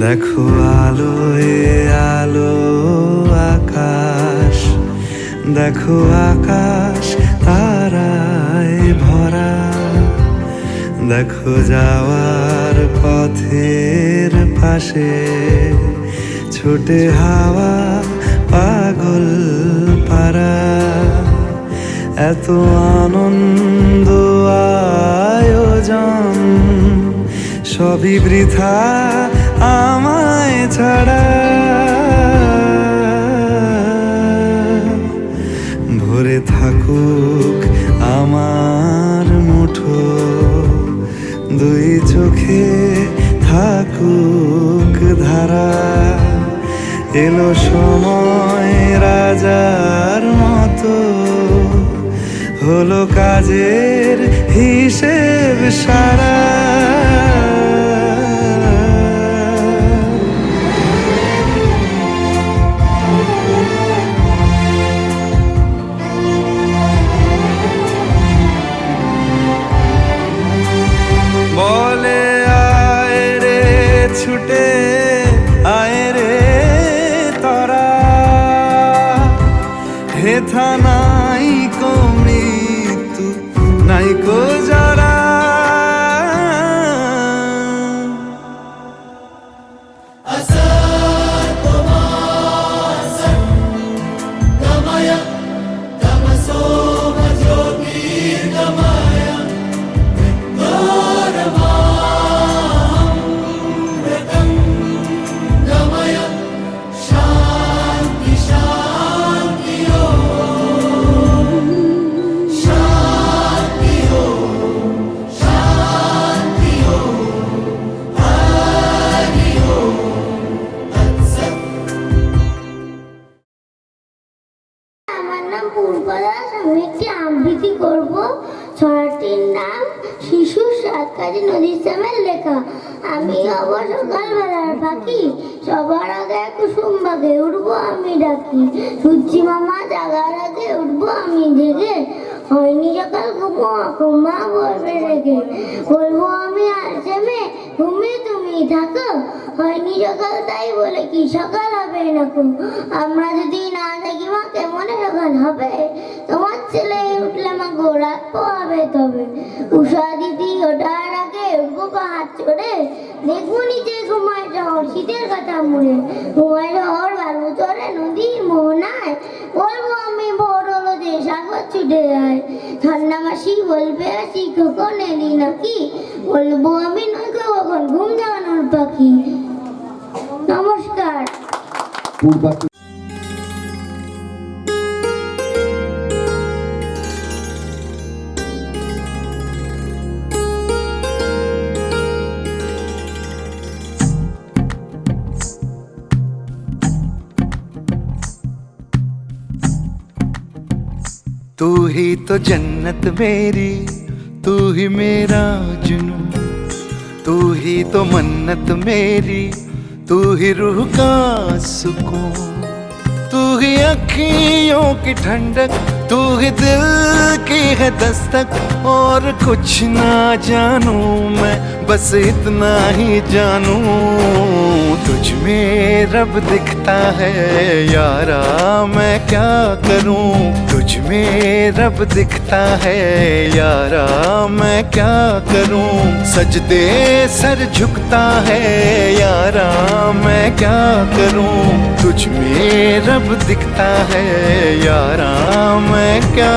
দেখো আলোয় আলো আকাশ, দেখো আকাশ তারায় ভরা, দেখো যাওয়ার পথের পাশে ছোটে হাওয়া পাগল পারা। এত আনন্দ আয়োজন সবই বৃথা আমায় ছাড়া। ভরে থাকুক আমার মুঠো, দুই চোখে থাকুক ধারা। এলো সময় রাজার মতো, হলো কাজের হিসেব সারা। বলে আয় রে ছুটে আয় রে তরা, হেথা নাই কো মৃত্যু নাই কো জরা। আমি একটি আবৃত্তি করব। ছড়াটির নাম শিশুর সাত কাজী নদী ইসলামের লেখা। আমি হব সকালবেলার পাখি, সবার আগে কুসুম বাগে উঠবো আমি ডাকি। সূর্যি মামা জাগার আগে উঠবো আমি জেগে, হয়নি সকাল ঘুমা বলবে রেগে। বলবো আমি আসছে মেয়ে ঘুমিয়ে তুমি থাকো, হয়নি সকাল তাই বলে কি সকাল হবে না কো। আমরা যদি না থাকি মা কেমনে সকাল হবে, তোমার ছেলে উঠলে মা গোড়াত পোহাবে তবে। উষা দিদি ওঠার আগে উঠবো পাহাড় চড়ে, দেখবো নিচে ঘুমায় শহর শীতের কথা মুড়ে। ঘুমায় শহর বালু চড়ে নদীর মোহনায়, বলবো আমি ভোর হলো যে সাগর ছুটে যায়। ঠান্ডা মাসি বলবে আসি কখন এলি নাকি, বলবো আমি নয় কখন ঘুম জাগানোর পাখি। নমস্কার। तू ही तो जन्नत मेरी, तू ही मेरा जुनून, तू ही तो मन्नत मेरी, तू ही रूह का सुकून। तू ही अखियों की ठंडक, तू ही दिल की है दस्तक। और कुछ ना जानूं मैं, बस इतना ही जानूं, तुझ में रब दिखता है यारा मैं क्या करूं। तुझ में रब दिखता है यारा मैं क्या करूं। सजदे सर झुकता है यारा मैं क्या करूं। तुझ में रब दिखता है यारा मैं क्या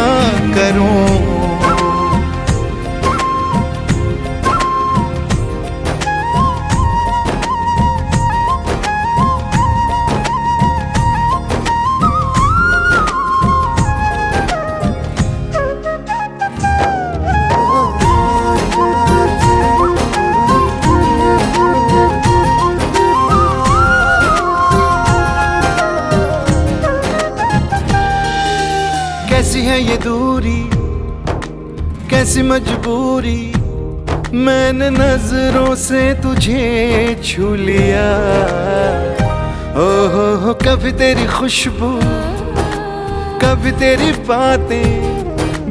करूं। कैसी है ये दूरी, कैसी मजबूरी, मैंने नजरों से तुझे छू लिया। ओ हो कभी तेरी खुशबू, कभी तेरी बातें,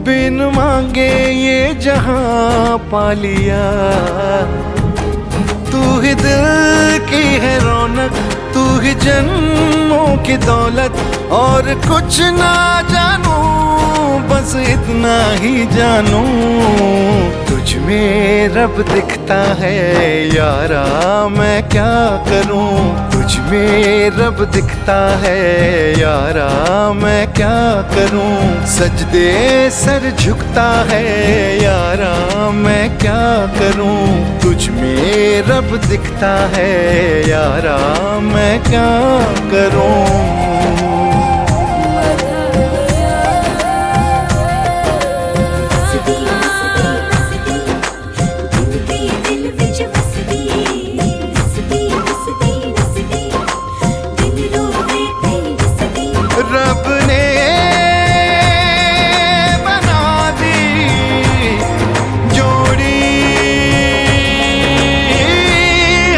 बिन मांगे ये जहां पा लिया। तू ही दिल की है रौनक, तू ही जन्मों की दौलत। और कुछ ना जानू, बस इतना ही जानू, तुझ में रब दिखता है यारा, मैं क्या करूं। तुझ में रब दिखता है यारा, मैं क्या करूं। सजदे सर झुकता है यारा, मैं क्या करूं। तुझ में रब दिखता है यारा, मैं क्या करूं। रब ने बना दी जोड़ी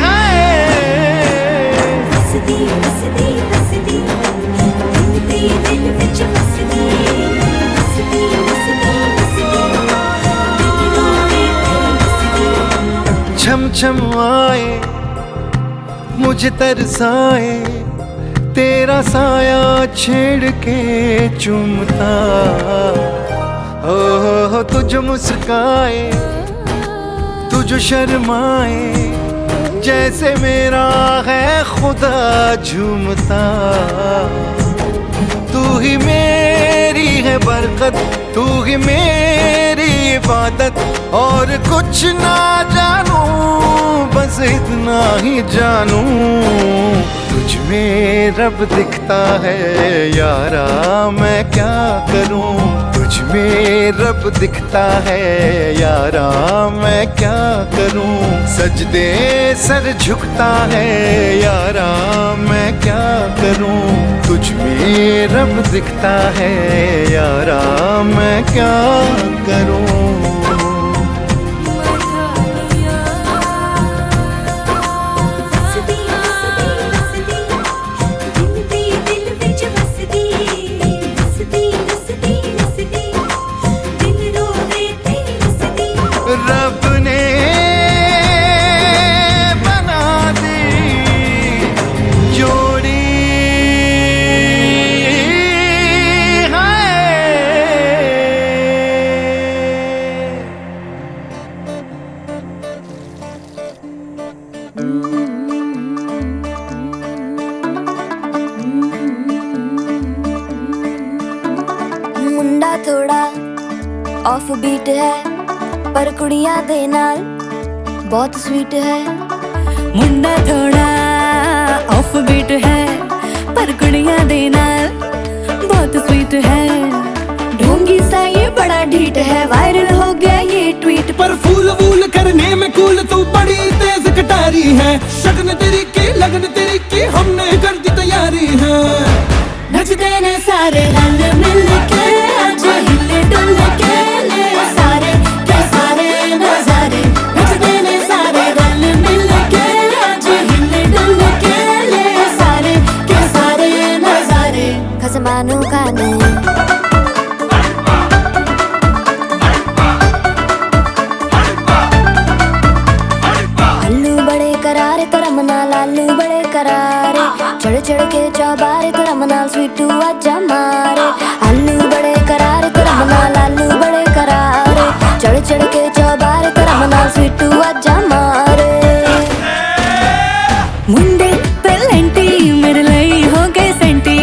है। छम छम आए मुझे तरसाए, तेरा साया छेड़ के चूमता। हो तुझ मुस्काए, तुझ शर्माए, जैसे मेरा है खुदा झूमता। तू ही मेरी है बरकत, तू ही मेरी इबादत। और कुछ ना जानू, बस इतना ही जानू, तुझ में रब दिखता है यारा, मैं क्या करूं। तुझ में रब दिखता है यारा, मैं क्या करूं। सजदे सर झुकता है यारा, मैं क्या करूं। तुझ में रब दिखता है यारा, मैं क्या करूं। रब ने बना दी जोड़ी है। मुंडा थोड़ा ऑफ बीट है, पर कुड़ियां दे नाल बहुत स्वीट है। मुंडा थोड़ा ऑफ बीट है, पर कुड़ियां दे नाल बहुत स्वीट है। ढोंगी सा ये बड़ा ढीठ है, वायरल हो गया ये ट्वीट। पर फूल वूल करने में कूल तू बड़ी तेज कटारी है। शगन तेरी की लगन तेरी की हमने कर दी तैयारी है। नचते ने सारे रल मिल के, आज हिले डुल के ले सारे के सारे नजारे। नचते ने सारे रल मिल के, आज हिले डुल के ले सारे के सारे नजारे। खसमानों का नहीं करारे तो रमना लालू बड़े करारे। चढ़ चढ़ के चौबारे तो रमना स्वीटू आजा मारे। आलू बड़े करारे तो रमना लालू बड़े करारे। चढ़ चढ़ के चौबारे तो रमना स्वीटू आजा मारे। मुंडे पेलेंटी मेरे लिए हो गए सेंटी,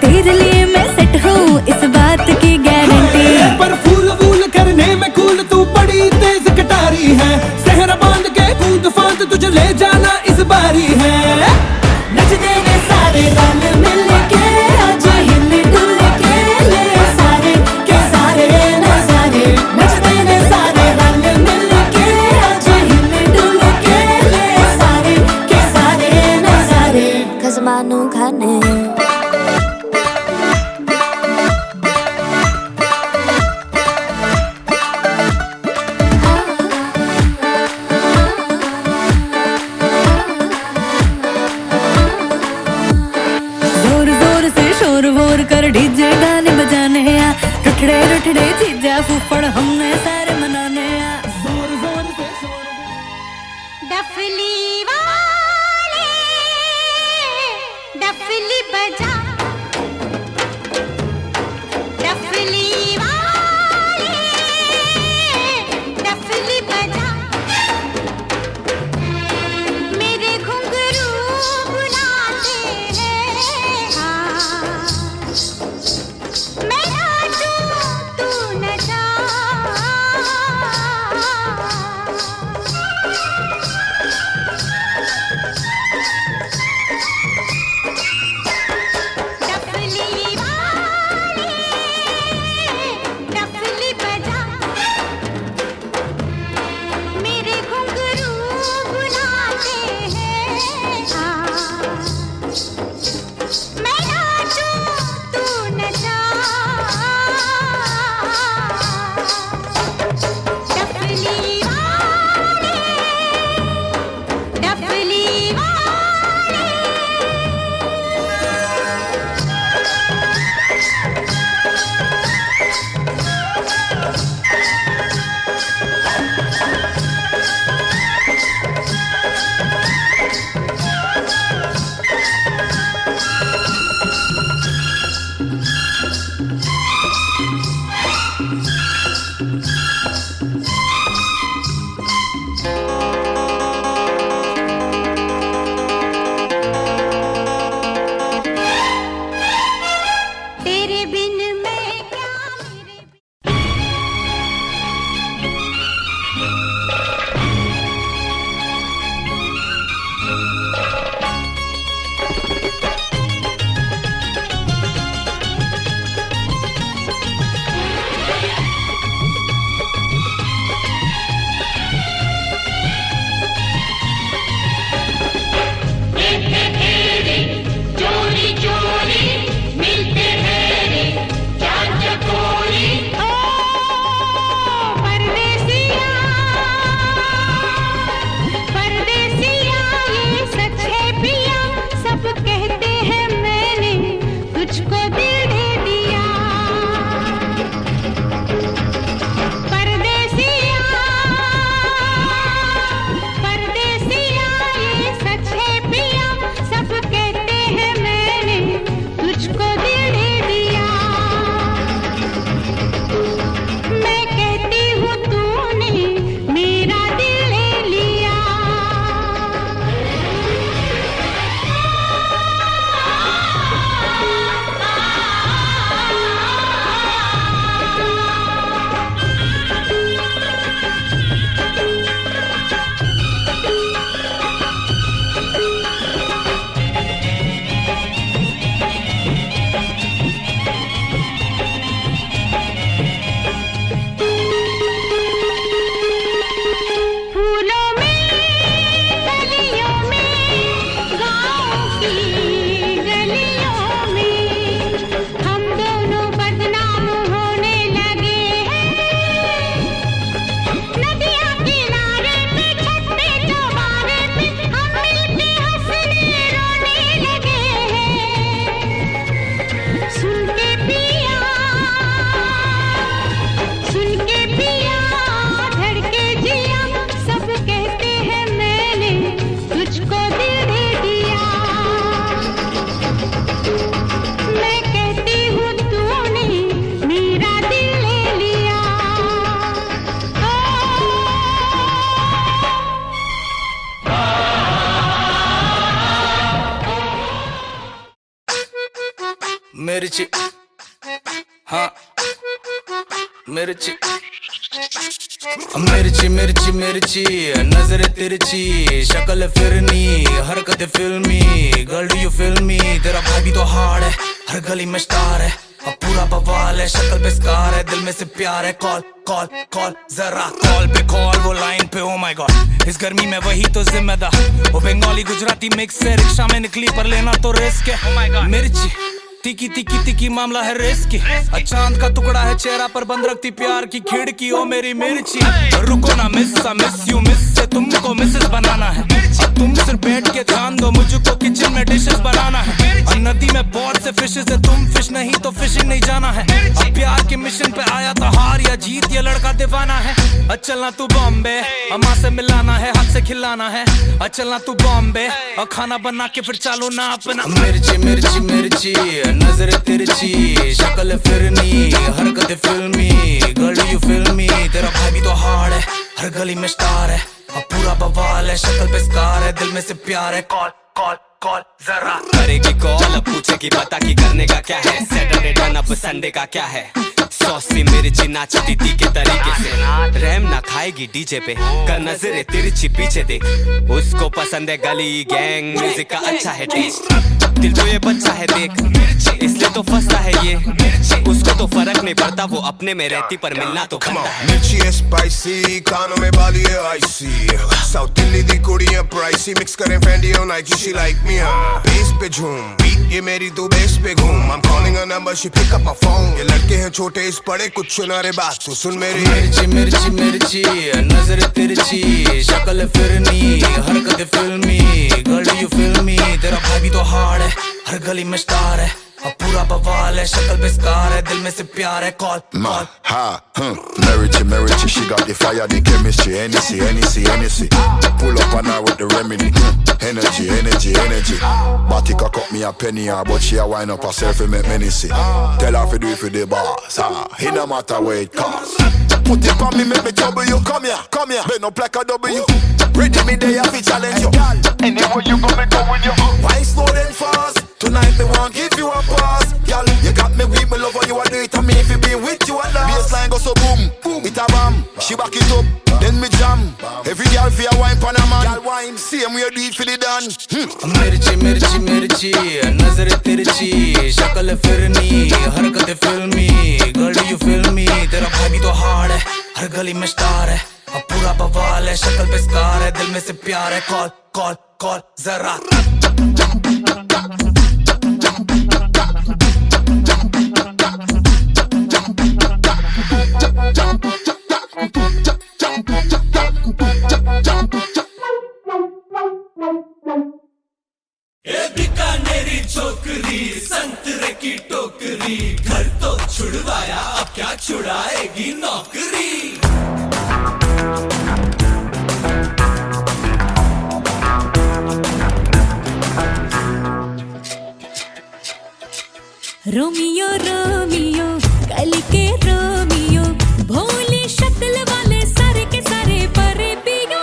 तेरे लिए मैं सेट हूँ इस बात की गारंटी। पर फूल वूल करने में कूल तू बड़ी तेज कटारी है। सहरा बांध के कूद फांद तुझे ले जाना इस बारी है। नचते ने सारे रल मिल के, आज हिल डुल मिर्ची, हाँ मिर्ची मिर्ची मिर्ची मिर्ची, नजर तिरछी, शक्ल फिरनी, हरकत फिल्मी, girl do you feel me? तेरा भाई भी तो हार्ड है, हर गली में स्टार है, अब पूरा बवाल है, शक्ल पे स्कार है, दिल में से प्यार है। कॉल कॉल कॉल जरा कॉल पे कॉल, वो लाइन पे, ओ माय गॉड इस गर्मी में वही तो जिम्मेदार। वो बंगाली गुजराती मिक्स है, रिक्शा में निकली पर लेना तो रिस्क है। ओ माय गॉड मिर्ची तिकी तिकी तिकी, मामला है रिस्की। चांद का टुकड़ा है चेहरा पर, बंद रखती प्यार की खिड़की। ओ मेरी मिर्ची रुको ना मिस यू, मिस से तुमको मिसेस बनाना है। अब तुम सिर्फ बैठ के ध्यान दो, मुझको किचन में डिशेस बनाना है। और नदी में बहुत से फिशेस है, तुम फिश नहीं तो फिशिंग नहीं जाना है। अब प्यार के मिशन पे आया था, हार या जीत ये लड़का दीवाना है। चलना तू बॉम्बे, अम्मा से मिलाना है, हाथ से खिलाना है। चलना तू बॉम्बे और खाना बना के फिर चालो ना अपना। मिर्ची मिर्ची मिर्ची, नजर तिरछी, शक्ल फिरनी, हरकत फिल्मी, गर्ल यू फिल्मी। तेरा भाई भी तो हार्ड है, हर गली में स्टार है, अब पूरा बवाल है, शक्ल पे स्कार है, दिल में से प्यार है। कॉल कॉल कॉल जरा करेगी कॉल, अब पूछेगी पता की करने का क्या है। सैटरडे डन, अब संडे का क्या है। सॉसी मिर्ची नाचती थी के तरीके से, रैम ना खाएगी डीजे पे, कर नजरे तिरछी पीछे देख। उसको पसंद है गली गैंग, म्यूजिक का अच्छा है टेस्ट, दिल तो ये बच्चा है देख, इसलिए तो फंसता है ये। उसको तो फर्क नहीं पड़ता, वो अपने में रहती पर मिलना तो बनता है। मिर्ची है स्पाइसी, कानों में बाली है आईसी, साउथ दिल्ली दी कुड़ियां प्राइसी, मिक्स करें फैंडी और Nike, she like me. Base पे झूम, बीट ये मेरी तू बेस पे घूम। I'm calling her number, she pick up my phone। ये लड़के हैं छोटे इस बड़े, कुछ सुना रे बात तू सुन मेरी। मिर्ची मिर्ची मिर्ची, नजर तिरछी, शक्ल फिरनी, हरकत फिल्मी, गर्ल यू फिल्मी। तेरा भाई भी तो हार्ड है, हर गली में स्टार है, अब पूरा बवाल है, शक्ल पे स्कार है, दिल में से प्यार है। Call Ma, ha, Merici, she got the fire, the chemistry, Hennessy. Pull up on her with the remedy, energy. Body cock up me a penny, but she a wind up herself and make me see. Tell her to do it for the boss, it no matter where it costs. Put it on me, make me trouble you. Come here, bend up like a W. Ready me there, I fi challenge you. Anywhere you go, me go with you. Why slow then fast? Tonight me want give you a pass, girl. You got me weak, me love how you a do it to me. If you be with you at last, baseline go so boom, it a bam. She back it up, then me jam. Every girl fi a wine pon a man, girl wine, same way you do it for the dan. मिर्ची मिर्ची मिर्ची, नजर तिरछी, शक्ल फिरनी, हरकत फिल्मी, girl you फिल्मी। तेरा भाई भी तो हार्ड है, हर गली में स्टार है, अब पूरा बवाल है, शक्ल पे स्कार है, दिल में से प्यार है। कॉल कॉल कॉल जरा बीकानेरी छोकरी, संतरे की टोकरी, घर तो छुड़वाया, अब क्या छुड़ाएगी नौकरी। रोमियो रोमियो कल के रोमियो, भोली शक्ल वाले सारे के सारे परे पियो।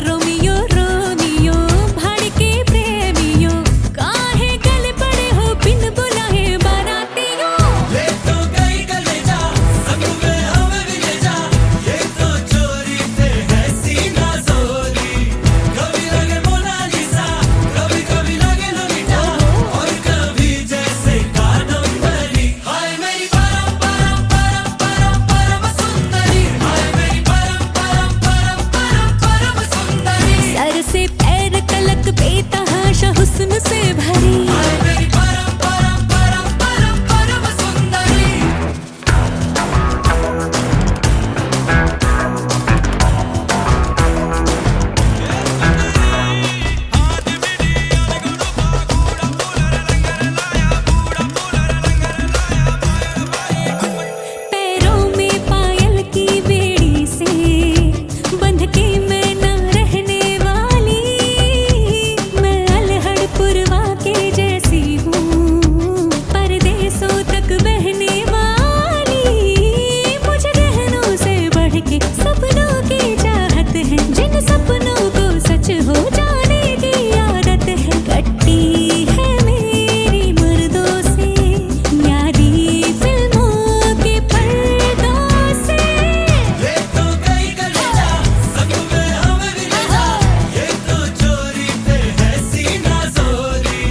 रोमियो रोमियो भाड़ के प्रेमियो, काहे गल पड़े हो बिन बुलाए बारातियों। ले तो गई गले जा, संग में हमें भी ले जा, ये तो चोरी से है सीना जोरी। कभी लगे मोनालिसा, कभी कभी लगे लोलिता, और कभी जैसे कादम्बरी। हाय मेरी परम परम परम परम परम सुंदरी, हाय मेरी परम परम परम परम परम सुंदरी। सर से पैर तलक बेतहाशा हुस्न से भरी, हाय मेरी परम परम परम परम परम सुंदरी। पैरों में पायल की बेड़ी से बंध के मैं ना रहने वाली। मैं अलहड़ पुरवा के सपनों को सच हो जाने की आदत है, कट्टी है मेरी मर्दों से, न्यारी फिल्मों के पर्दों से। ये तो गई कलेजा संग में हमें भी ले जा, ये तो चोरी पे है सीना जोरी,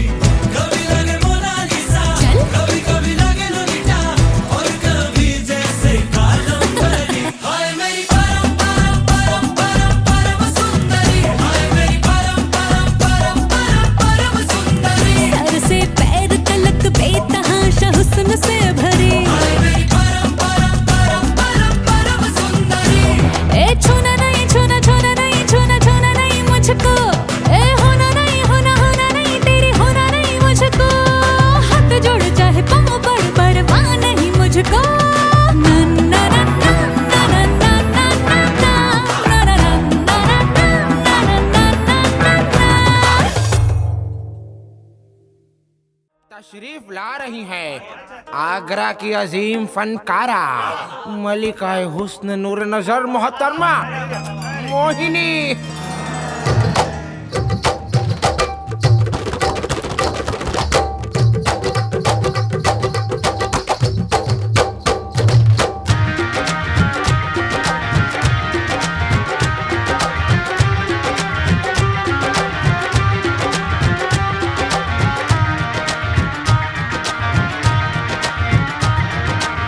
कभी लगे मोनालिसा, कभी कभी लगे लोलिटा, और कभी जैसे कादम्बरी। हाय मेरी परम परम परम परम परम सुंदरी, हाय मेरी परम परम परम परम परम सुंदरी, सर से पैर तलक बेतहाशा हुस्न से भरे, हाय मेरी परम परम परम परम परम सुंदरी। ए छूना नहीं छूना छूना नहीं छूना छूना नहीं मुझको, ए होना नहीं होना होना नहीं तेरी होना नहीं मुझको, हाथ जोड़ चाहे पाँव पड़ परवाह नहीं मुझको। ना ना ना ना ना ना ना ना ना ना ना ना ना ना ना ना। तशरीफ ला रही हैं आगरा की अजीम फनकारा मलिका हुस्न नूर नजर मोहतरमा मोहिनी।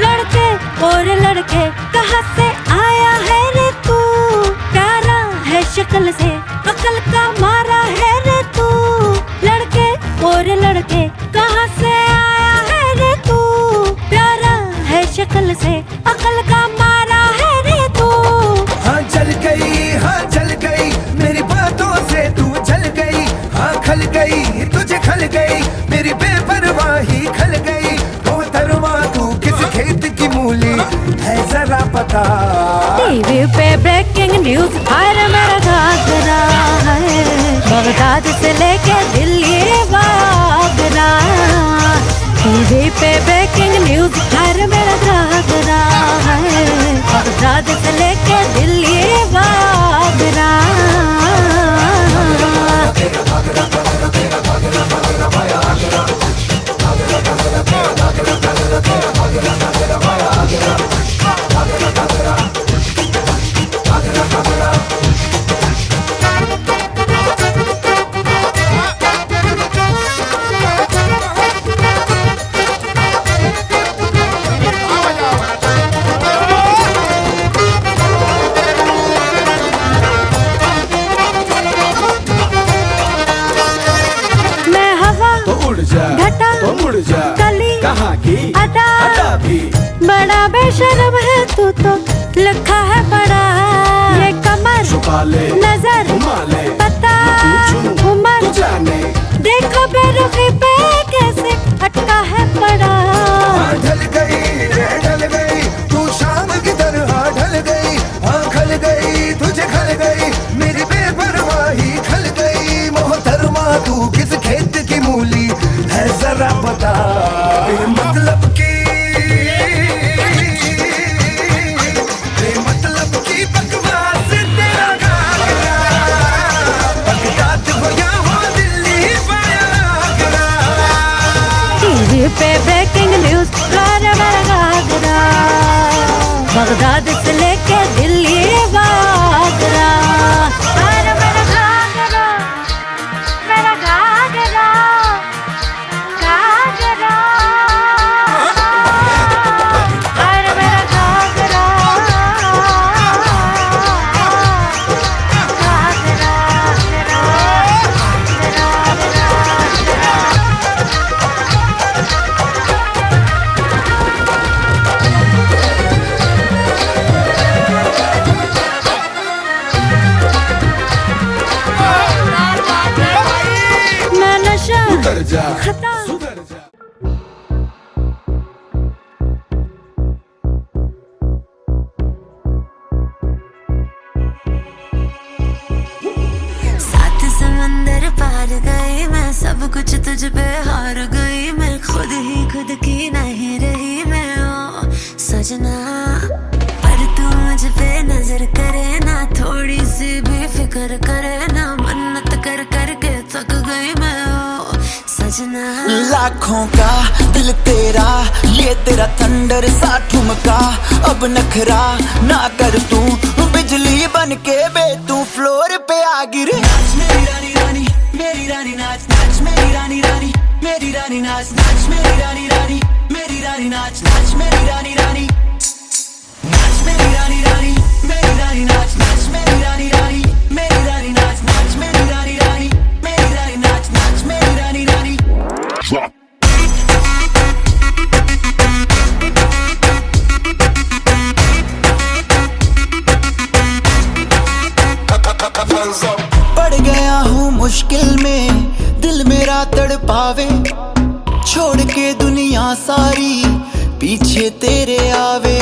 लड़के और लड़के कहाँ से आया है रे तू, प्यारा है शक्ल से अकल का मारा है रे तू। लड़के और लड़के कहाँ से आया है रे तू, प्यारा है शक्ल से अकल का मारा है रे तू। हाँ चल गई मेरी बातों से तू चल गई, हाँ खल गई तुझे खल गई मेरी बेपरवाही खल गई। मोहतरमा तू किस खेत की मूली है जरा पता। टीवी पे ब्रेकिंग न्यूज हर मेरा घाघरा है, बगदाद से लेके दिल्ली आगरा। टीवी पे ब्रेकिंग न्यूज हर मेरा घाघरा है, बगदाद से लेके दिल्ली आगरा। मैं हवा तो उड़ जा घटा तो मुड़ जा, कली कहाँ की अदा भी बड़ा बेशर्म है तू तो लिखा है बड़ा। ये कमर छुपा ले नजर घुमा ले पता पूछूं उमर तू जाने। देखो बेरुखी पे कैसे अटका है पड़ा। हाँ ढल गई तू शाम की तरह ढल गई, हाँ खल गई तुझे खल गई मेरी बेपरवाही खल गई। मोहतरमा तू किस खेत की मूली है जरा बता। बेमतलब की बकवास तेरा घाघरा, बगदाद हो या हो दिल्ली पाया आगरा। टीवी पे ब्रेकिंग न्यूज हर मेरा घाघरा, बगदाद से लेके दिल्ली आगरा। हर मेरा घाघरा मेरा घाघरा घाघरा, हर मेरा घाघरा मैं नशा सुधर जा खता सुधर जा। सात समंदर पार गई मैं, सब कुछ तुझ पे हार गई मैं, खुद ही खुद की नहीं रही मैं ओ सजना। पर तू मुझ पे नजर करे ना थोड़ी सी भी फिक्र करे ना, मन्नत कर करके थक गई मैं ओ सजना। लाखों का दिल तेरा, ये तेरा थंडर सा ठुमका, अब नखरा ना कर तू, बिजली बन के बे तू फ्लोर पे आ गिरे। नाच मेरी रानी रानी, मेरी रानी नाच नाच मेरी रानी रानी, मेरी रानी नाच नाच मेरी रानी रानी, मेरी रानी नाच नाच मेरी रानी रानी, नाच मेरी रानी रानी, मेरी रानी नाच नाच मेरी रानी रानी, मेरी रानी नाच नाच मेरी रानी रानी, मेरी रानी नाच नाच मेरी रानी रानी। पड़ गया हूँ मुश्किल में, दिल मेरा तड़पावे, छोड़ के दुनिया सारी पीछे तेरे आवे।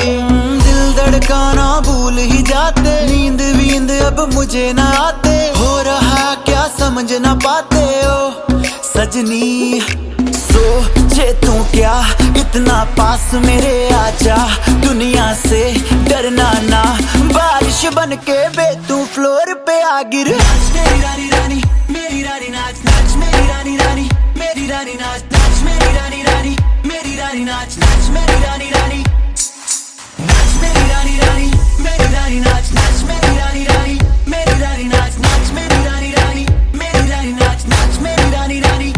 दिल धड़काना भूल ही जाते, नींद वींद अब मुझे ना आते, हो रहा क्या समझ ना पाते ओ सजनी। सोचे तू क्या इतना पास मेरे आजा, दुनिया से डरना ना, बारिश बन के बे तू फ्लोर पे आ गिर। नाच मेरी रानी रानी, मेरी रानी नाच नाच मेरी रानी रानी, मेरी रानी नाच नाच मेरी रानी रानी, मेरी रानी नाच नाच मेरी रानी रानी, नाच मेरी रानी रानी, मेरी रानी नाच नाच मेरी रानी रानी, मेरी रानी नाच नाच मेरी रानी रानी, मेरी रानी नाच नाच मेरी रानी रानी।